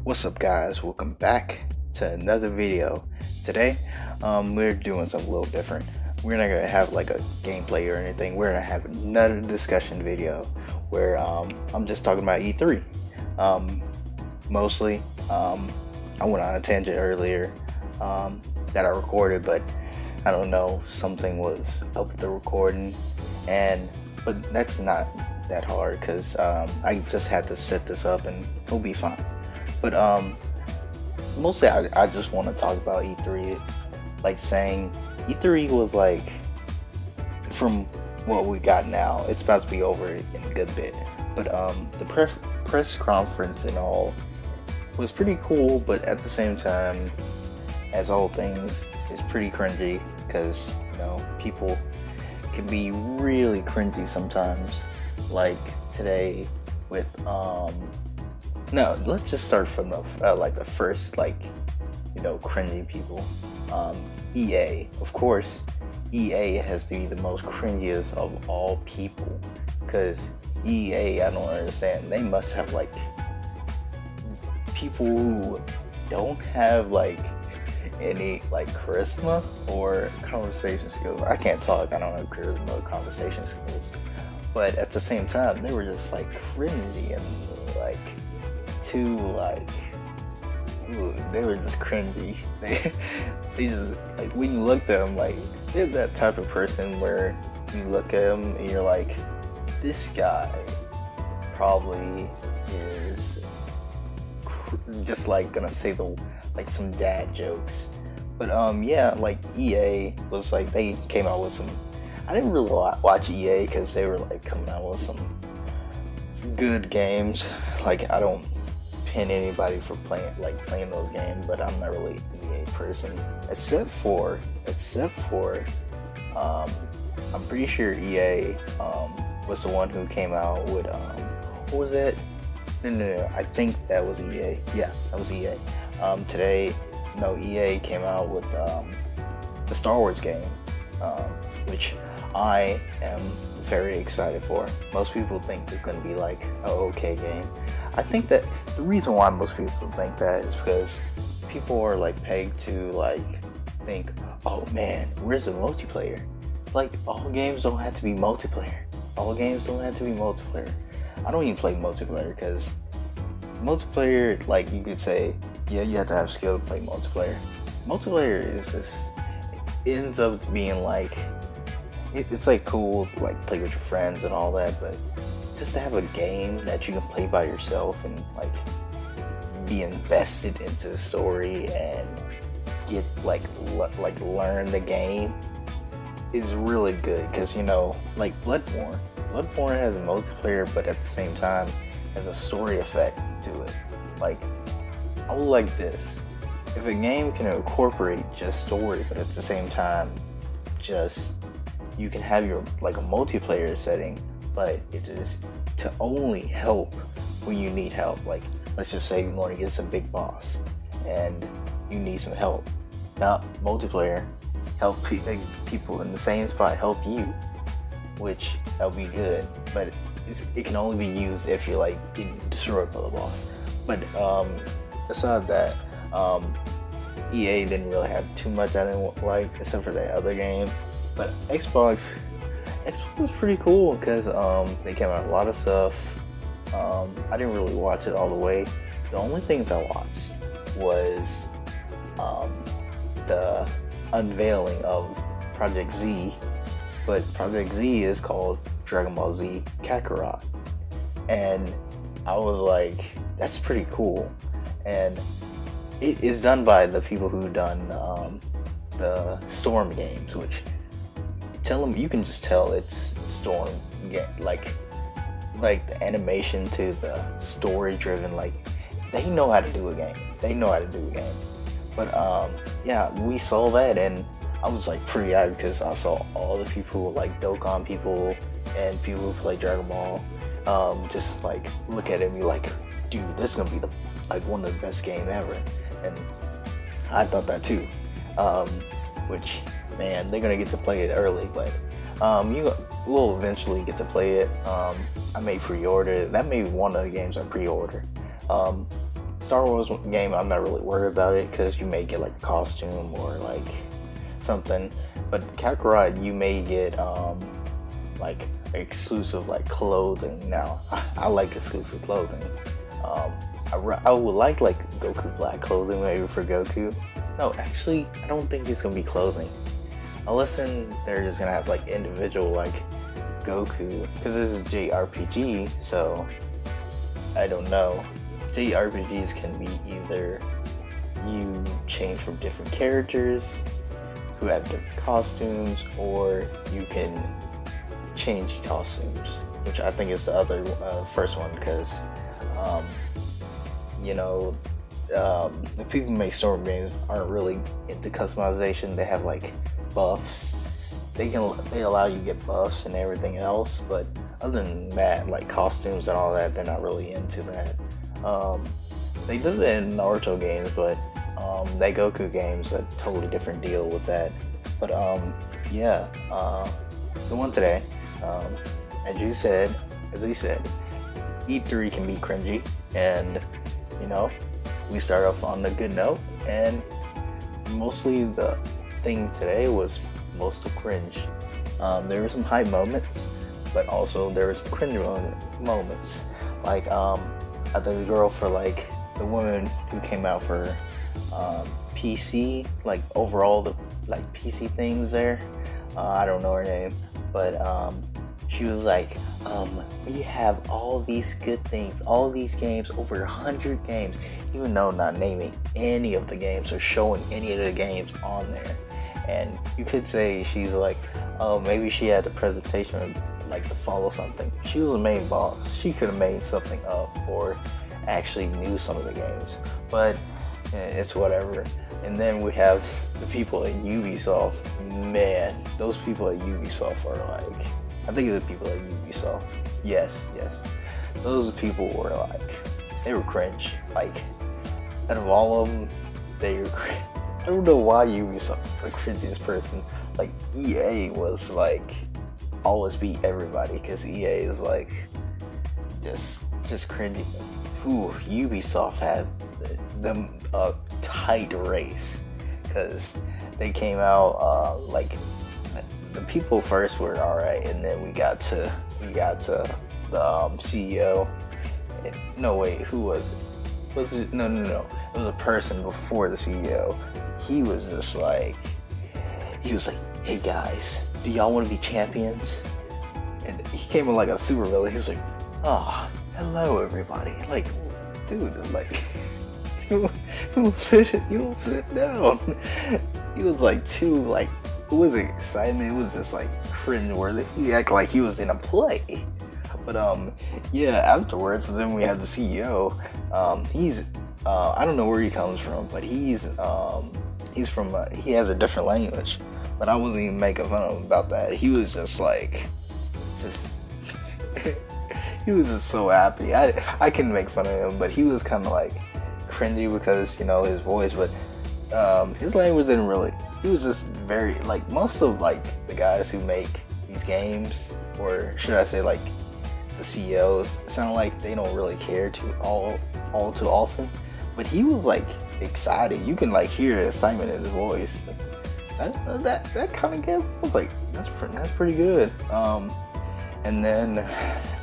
What's up, guys? Welcome back to another video. Today we're doing something a little different. We're not gonna have like a gameplay or anything. We're gonna have another discussion video where I'm just talking about E3. Mostly I went on a tangent earlier that I recorded, but I don't know, something was up with the recording, but that's not that hard because I just had to set this up and it'll be fine. But mostly I just want to talk about E3. Like, saying E3 was like, from what we got now, it's about to be over in a good bit. But the press conference and all was pretty cool, but at the same time, as all things, is pretty cringy because people can be really cringy sometimes. Like today with no, let's just start from the the first, cringy people. EA, of course. EA has to be the most cringiest of all people, because EA, I don't understand. They must have like people who don't have like any like charisma or conversation skills. I can't talk. I don't have charisma or conversation skills. But at the same time, they were just like cringy and like too like, ooh, they were just cringy. They just, like, when you look at them, like, they're that type of person where you look at them and you're like, this guy probably is just like gonna say some dad jokes. But yeah, like EA was like, they came out with some. I didn't really watch EA because they were like coming out with some good games. Like, I don't pin anybody for playing those games, but I'm not really an EA person, except for I'm pretty sure EA was the one who came out with what was that? No, I think that was EA. Yeah, that was EA. Today, no, EA came out with the Star Wars game, which I am very excited for. Most people think it's going to be like a okay game. I think that the reason why most people think that is because people are like pegged to like think, oh man, where's the multiplayer? Like, all games don't have to be multiplayer. All games don't have to be multiplayer. I don't even play multiplayer because multiplayer, like, you could say, yeah, you have to have skill to play multiplayer. Multiplayer is just, it ends up being like, it's like cool to like play with your friends and all that, but just to have a game that you can play by yourself and like be invested into the story and get learn the game is really good. Because like Bloodborne has a multiplayer, but at the same time has a story effect to it. Like, I would like this if a game can incorporate just story, but at the same time just you can have your like a multiplayer setting, but it is to only help when you need help. Like, let's just say you want to get some big boss and you need some help. Now, multiplayer, help people in the same spot help you, which that would be good. But it can only be used if you're like getting destroyed by the boss. But aside that, EA didn't really have too much I didn't like, except for that other game. But Xbox was pretty cool because they came out with a lot of stuff. I didn't really watch it all the way. The only things I watched was the unveiling of Project Z, but Project Z is called Dragon Ball Z Kakarot, and I was like, that's pretty cool. And it is done by the people who done the Storm games, which you can just tell it's Storm game. Like the animation to the story driven, like, they know how to do a game. But yeah, we saw that and I was like pretty happy because I saw all the people, like Dokkan people and people who play Dragon Ball, just like look at it and be like, dude, this is gonna be one of the best game ever. And I thought that too. Which, man, they're gonna get to play it early, but you will eventually get to play it. I may pre-order it. That may be one of the games I pre-order. Star Wars game, I'm not really worried about it because you may get like a costume or like something. But Kakarot, you may get like exclusive like clothing. Now, I like exclusive clothing. I would like Goku Black clothing maybe for Goku. No, actually, I don't think it's gonna be clothing. Unless then they're just gonna have like individual like Goku, because this is JRPG, so I don't know. JRPGs can be either you change from different characters who have different costumes, or you can change costumes, which I think is the other first one, because you know, the people who make story games aren't really into customization. They have like buffs. They allow you to get buffs and everything else, but other than that, like costumes and all that, they're not really into that. They do it in Naruto games, but that Goku game's a totally different deal with that. But yeah, the one today, as we said, E3 can be cringy, and you know, we start off on a good note, and mostly the thing today was most of cringe. There were some hype moments, but also there were some cringe moments. Like I think the girl for like the woman who came out for PC, like overall the like PC things there. I don't know her name, but she was like, we have all these good things, all these games, over 100 games, even though not naming any of the games or showing any of the games on there. And you could say she's like, oh, maybe she had a presentation like to follow something. She was the main boss. She could have made something up or actually knew some of the games, but it's whatever. And then we have the people at Ubisoft. Man, those people at Ubisoft are like, I think it's the people at Ubisoft. Yes. Those people were like, they were cringe. Like, out of all of them, they were cringe. I don't know why Ubisoft was the cringiest person. Like, EA was like, always beat everybody, because EA is like, just cringy. Ooh, Ubisoft had them a tight race, because they came out like the people first were alright, and then we got to the CEO. No wait, who was it? Was it no? It was a person before the CEO. He was just like, hey guys, do y'all want to be champions? And he came in like a super villain. He's like, hello everybody. Like, dude, like, you don't sit down. He was like too like, it wasn't excitement. It was just like cringe-worthy. He acted like he was in a play. But yeah. Afterwards, then we have the CEO. He's I don't know where he comes from, but he's from he has a different language. But I wasn't even making fun of him about that. He was just like, he was just so happy. I couldn't make fun of him, but he was kind of like cringy because, you know, his voice. But his language didn't really. He was just very like, most of like the guys who make these games, or should I say like the CEOs, sound like they don't really care all too often. But he was like excited. You can like hear excitement in his voice. That kind of game, I was like, that's pretty good. And then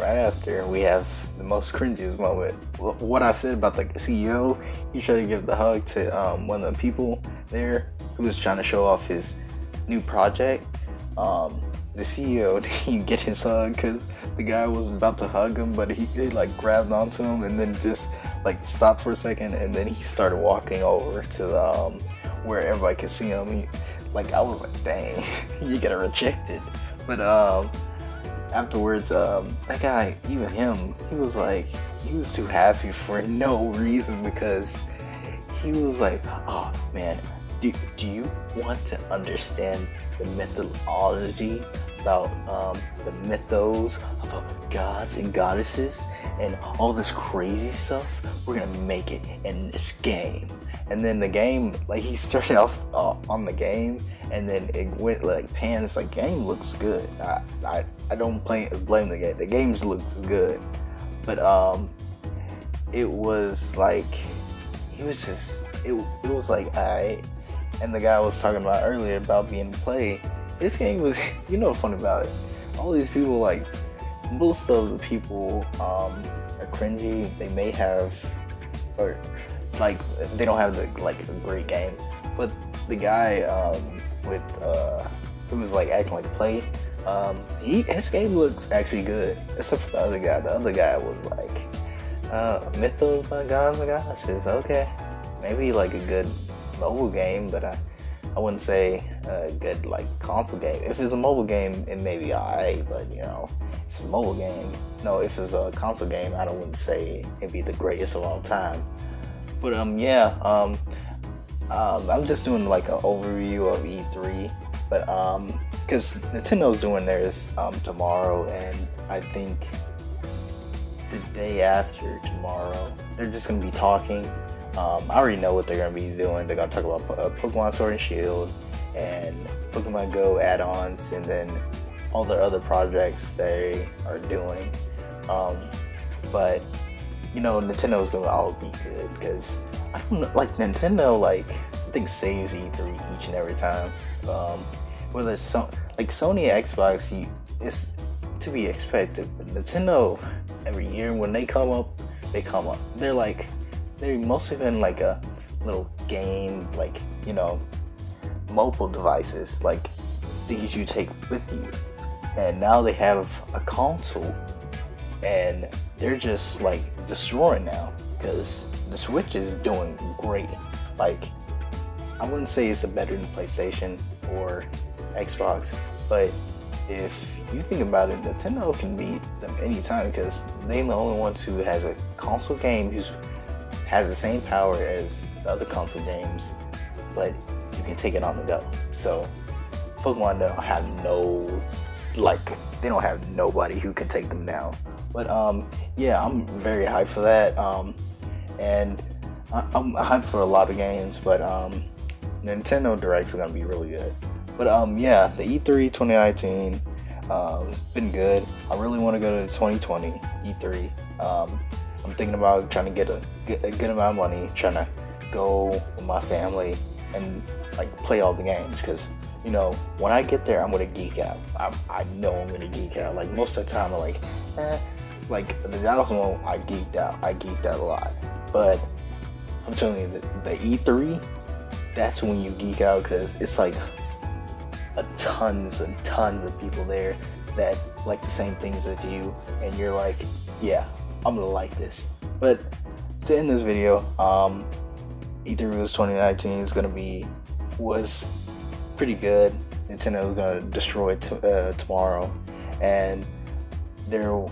right after, we have the most cringiest moment. What I said about the CEO, he tried to give the hug to one of the people there who was trying to show off his new project. The CEO didn't get his hug because the guy was about to hug him, but he like grabbed onto him and then just like stopped for a second, and then he started walking over to the where everybody could see him. I was like, dang, you got rejected. But afterwards, that guy, even him, he was too happy for no reason, because he was like, oh man, do you want to understand the mythology about the mythos about gods and goddesses and all this crazy stuff? We're gonna make it in this game. And then the game, like, he started off on the game, and then it went like pans. Like, game looks good. I don't blame the game. The game looks good, but it was like he was just it was like alright. And the guy I was talking about earlier about being play, this game was you know what's funny about it? All these people, like most of the people are cringy. They may have, or like they don't have like a great game, but the guy with who was like acting like play, his game looks actually good, except for the other guy. The other guy was like Mythos, my god, I says okay, maybe like a good mobile game, but I wouldn't say a good like console game. If it's a mobile game, it may be alright, but you know, if it's a mobile game, no, if it's a console game, I wouldn't say it'd be the greatest of all time. But yeah, I'm just doing like an overview of E3, but because Nintendo's doing theirs tomorrow, and I think the day after tomorrow, they're just gonna be talking. I already know what they're gonna be doing. They're gonna talk about Pokemon Sword and Shield and Pokemon Go add-ons, and then all the other projects they are doing. But you know, Nintendo's gonna all be good because I don't know, like Nintendo, like I think saves E3 each and every time. Whether it's like Sony and Xbox, it's to be expected, but Nintendo every year when they come up. They've mostly been like a little game, like, you know, mobile devices, like things you take with you. And now they have a console, and they're just like destroying now because the Switch is doing great. Like, I wouldn't say it's better than PlayStation or Xbox, but if you think about it, Nintendo can beat them anytime because they're the only ones who has a console game who's has the same power as the other console games, but you can take it on the go. So Pokemon don't have they don't have nobody who can take them down. But yeah, I'm very hyped for that. And I'm hyped for a lot of games, but Nintendo Directs are gonna be really good. But yeah, the E3 2019 it's been good. I really want to go to the 2020 E3. I'm thinking about trying to get a good amount of money, trying to go with my family and like play all the games, because you know when I get there I'm gonna geek out. I know I'm gonna geek out. Like most of the time I'm like like the Dallas one I geeked out a lot, but I'm telling you the E3, that's when you geek out because it's like tons and tons of people there that like the same things as you, and you're like, yeah, I'm gonna like this. But to end this video, E3 2019 was pretty good. Nintendo is gonna destroy it tomorrow, and to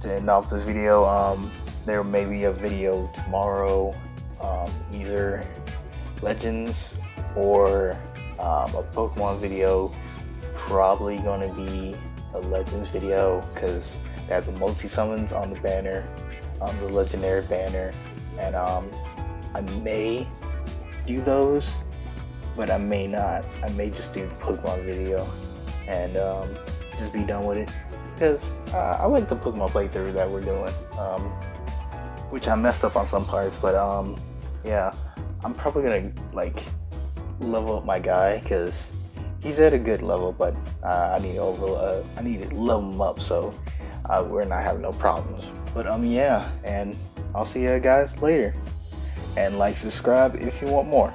end off this video, there may be a video tomorrow, either Legends or a Pokemon video. Probably gonna be a Legends video because they have the multi-summons on the banner, the legendary banner, and I may do those, but I may not. I may just do the Pokemon video and just be done with it because I like the Pokemon playthrough that we're doing, which I messed up on some parts, but yeah, I'm probably gonna like level up my guy because he's at a good level, but I need to level him up so we're not having no problems. But yeah, and I'll see you guys later, and like, subscribe if you want more.